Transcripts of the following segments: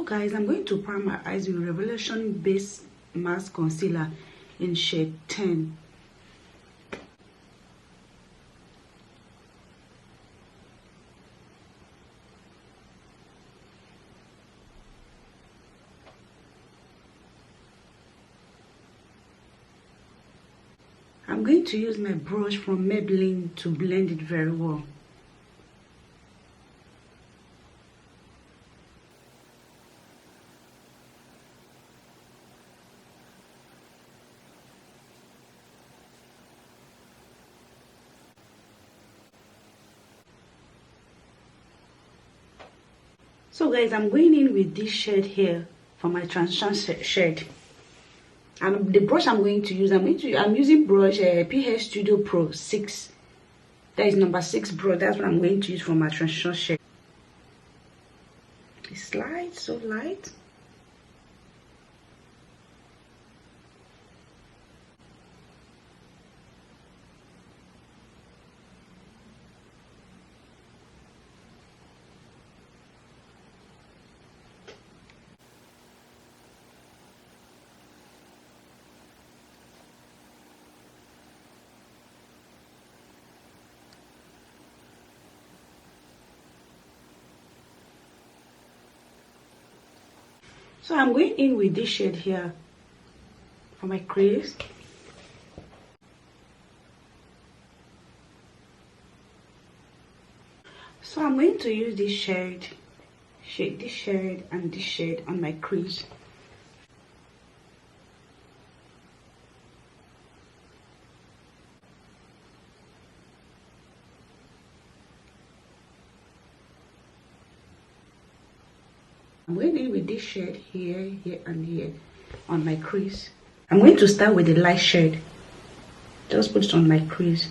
guys, I'm going to prime my eyes with Revelation Base Mask Concealer in shade 10. I'm going to use my brush from Maybelline to blend it very well. So guys, I'm going in with this shade here for my transition shade. And the brush I'm going to use, I'm using brush PH Studio Pro 6. That is number 6 brush. That's what I'm going to use for my transition shade. It's light, so light. So I'm going in with this shade here for my crease. So I'm going to use this shade, this shade, and this shade on my crease. I'm going in with this shade here, here, and here on my crease. I'm going to start with the light shade. Just put it on my crease.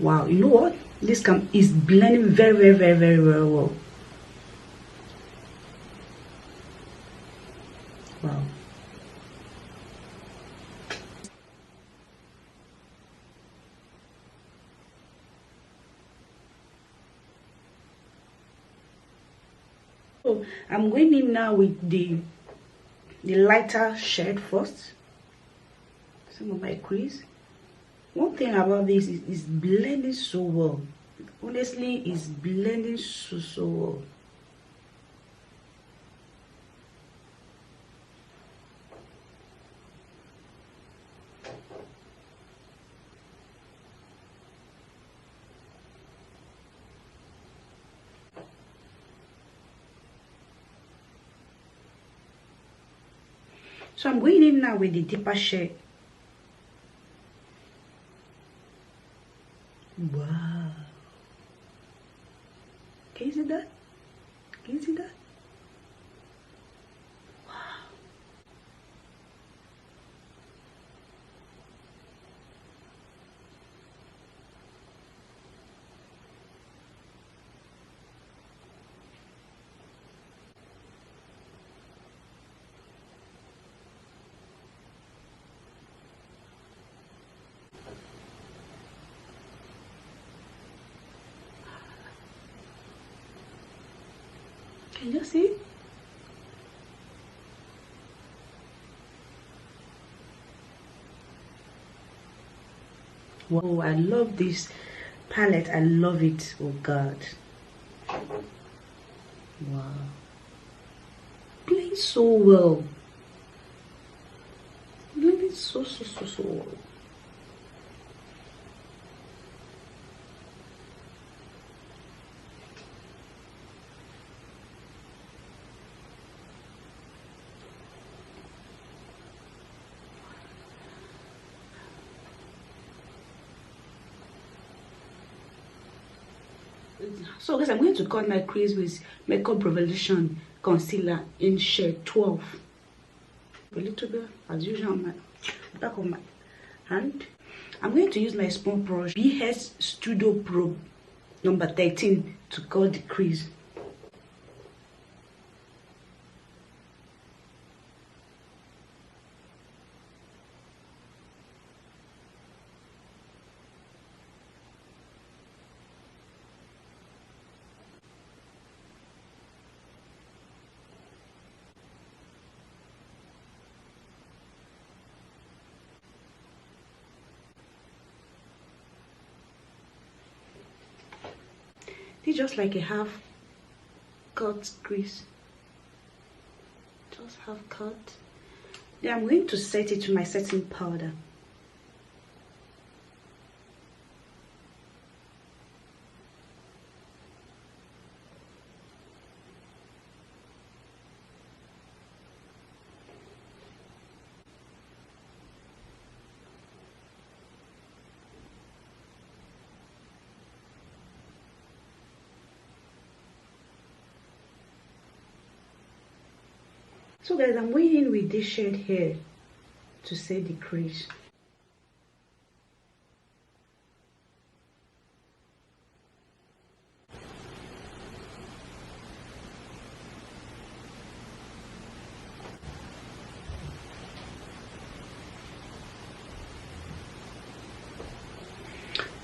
Wow, you know what? This is blending very well. Wow. So I'm going in now with the lighter shade first. Some of my crease. One thing about this is blending so well. Honestly, it's blending so well. So I'm going in now with the deeper shade. Wow. Can you see that? Can you see that? Wow. Can you see? Wow, I love this palette. I love it. Oh God. Wow. Playing so well. Playing so well. So guys, I'm going to cut my crease with Makeup Revolution concealer in shade 12. A little bit as usual on my back of my hand. I'm going to use my small brush BS Studio Pro number 13 to cut the crease. This is just like a half cut crease. Just half cut. Then I'm going to set it with my setting powder. So guys, I'm going in with this shade here to set the crease.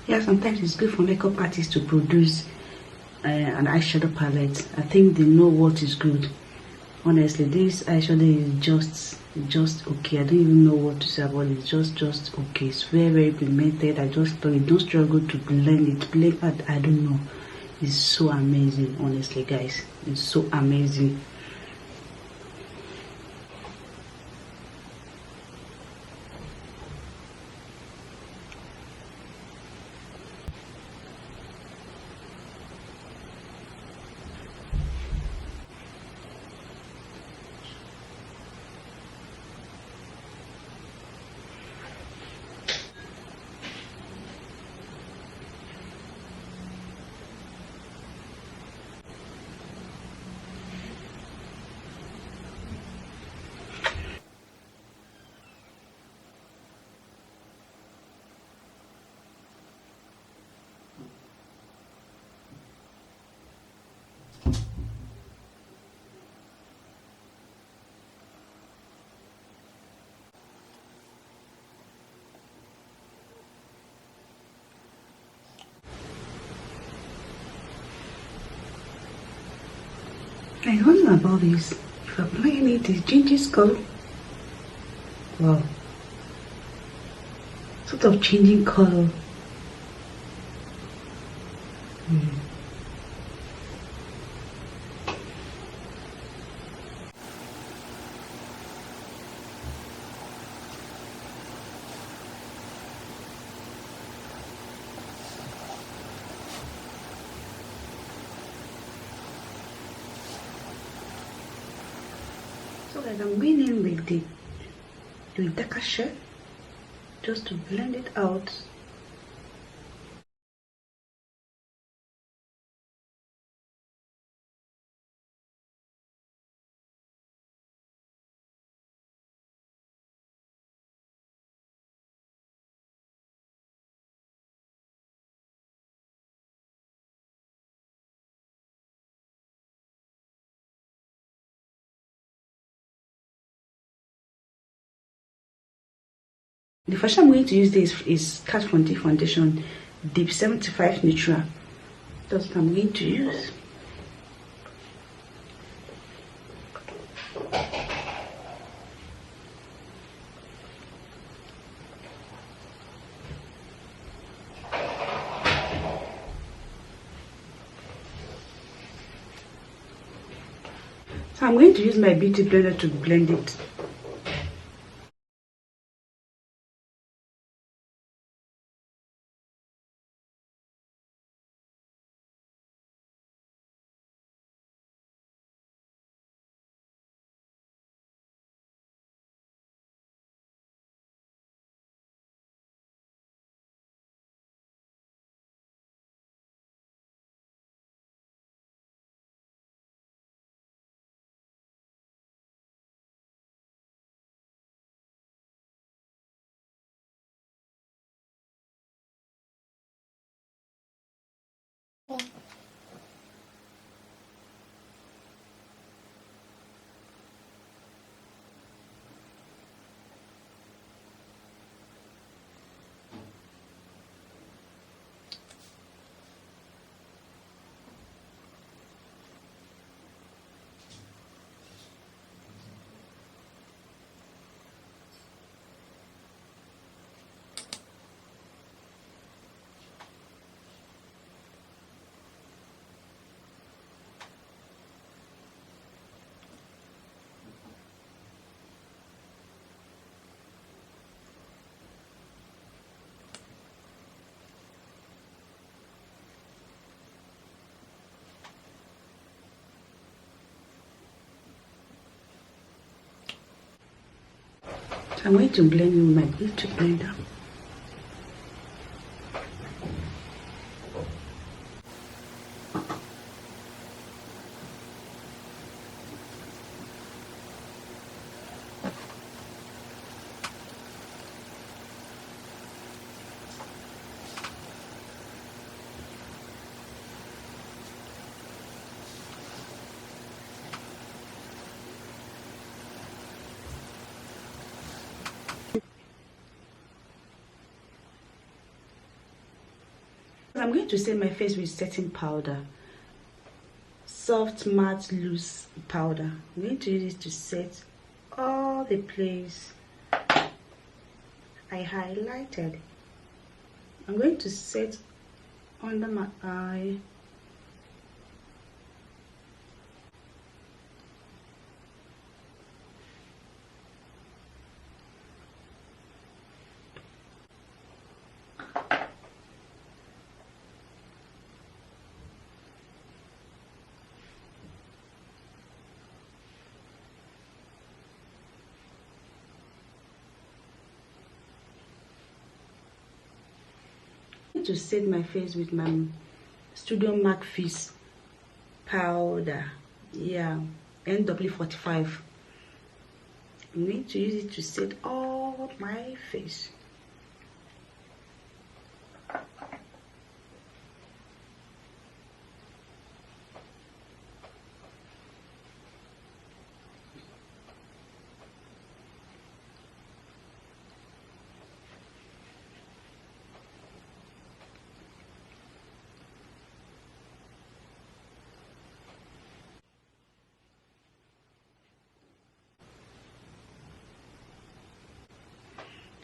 Yeah, sometimes it's good for makeup artists to produce an eyeshadow palette. I think they know what is good. Honestly, this eyeshadow is just okay. I don't even know what to say about it. It's just okay. It's very pigmented. I don't struggle to blend it. I don't know. It's so amazing, honestly, guys. It's so amazing. And one thing about this, if I'm applying it, it changes color. Wow. Sort of changing color. So guys, I'm going in with the darker shade just to blend it out. The first I'm going to use this is Cut Foundation Deep 75 Neutral. That's what I'm going to use. So I'm going to use my beauty blender to blend it. I'm going to blend with my beauty blender. I'm going to set my face with setting powder, soft matte loose powder. I'm going to use it to set all the place I highlighted. I'm going to set under my eye, to set my face with my Studio MORPHE powder, yeah, NW45. I'm going to use it to set all my face.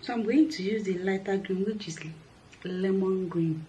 So I'm going to use the lighter green, which is lemon green.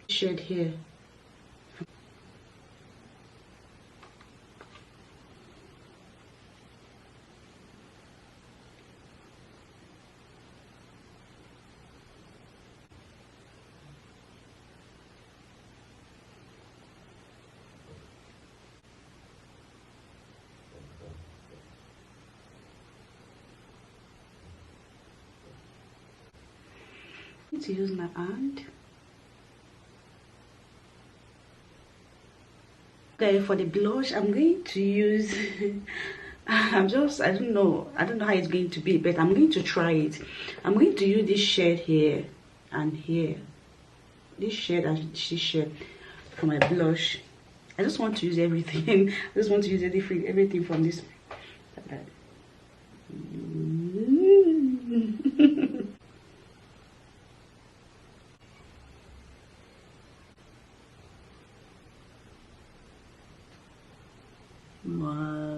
Shade here. I'm going to use my hand. Okay, for the blush, I'm going to use I don't know how it's going to be, but I'm going to try it. I'm going to use this shade here and here, this shade and this shade for my blush. I just want to use everything. I just want to use everything from this. Wow.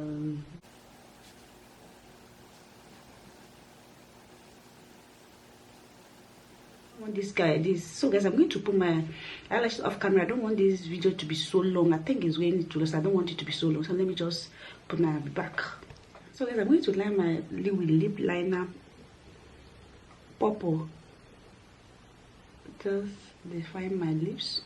This so guys, I'm going to put my eyelashes off camera. I don't want this video to be so long. I think it's going to lose. I don't want it to be so long, so let me just put my back. So guys, I'm going to line my lip with lip liner purple, just define my lips.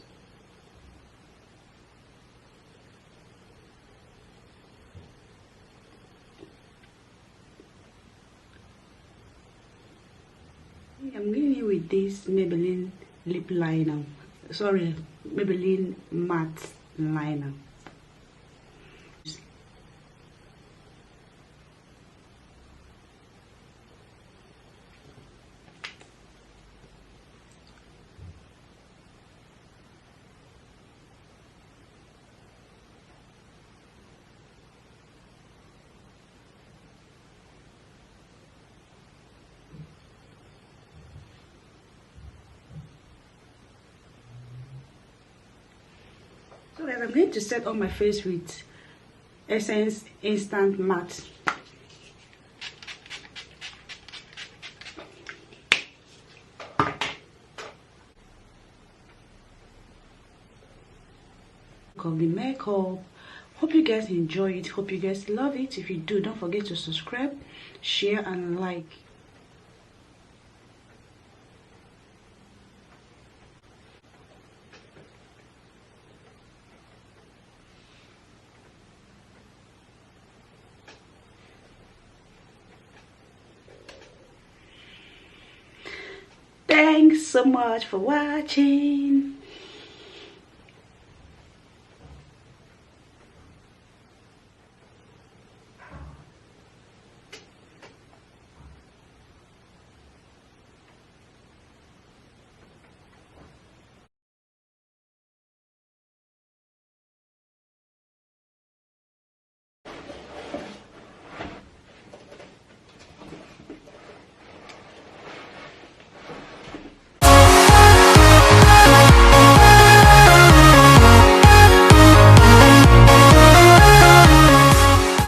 I'm going in with this Maybelline lip liner. Sorry, Maybelline matte liner. So guys, I'm going to set on my face with Essence Instant Matte. Of the makeup. Hope you guys enjoy it. Hope you guys love it. If you do, don't forget to subscribe, share, and like. Thanks so much for watching.